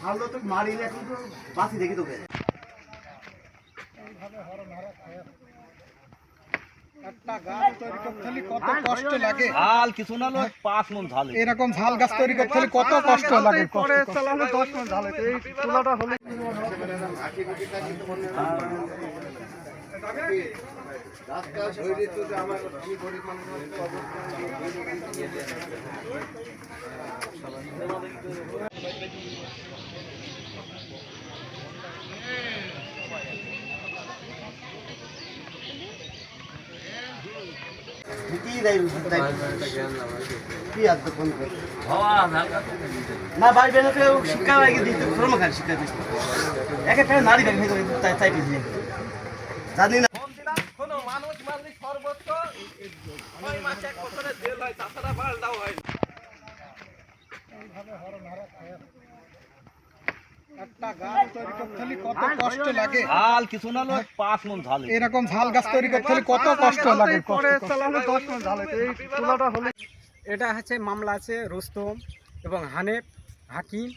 ভালো তো মারিলে এখন তো বাঁচি দেখি তোকে এরকম ঝাল গাছ তৈরি করতে হলে কত কষ্ট লাগে। না ভাই বেন শিক্ষা শ্রম খান শিক্ষা একে নারী চাই জানি না এরকম ঝাল গাছ তৈরি করতে হলে কত কষ্ট লাগে। এটা হচ্ছে মামলা আছে রুস্তম এবং হানেফ, হাকিম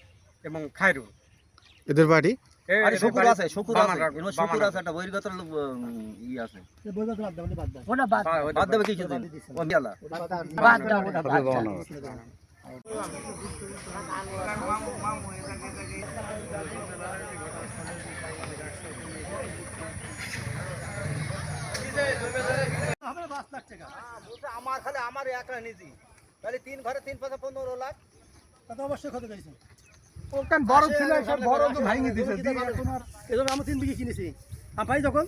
এবং খায়রুল। এদের বাড়ি শুকুর আছে একটা বহির্গত ই আছে বাদ দেবে কিছু দিন আমার খালি আমার একটা নিজি তাহলে 3 ঘরে 3 5 15 লাখ কত অবশ্যই ক্ষতি হয়েছে। ওখান বড় ছিল সব বড় তো ভাঙিয়ে দিয়েছে। এজন্য আমি 3 বিঘি কিনেছি আমি ভাই যখন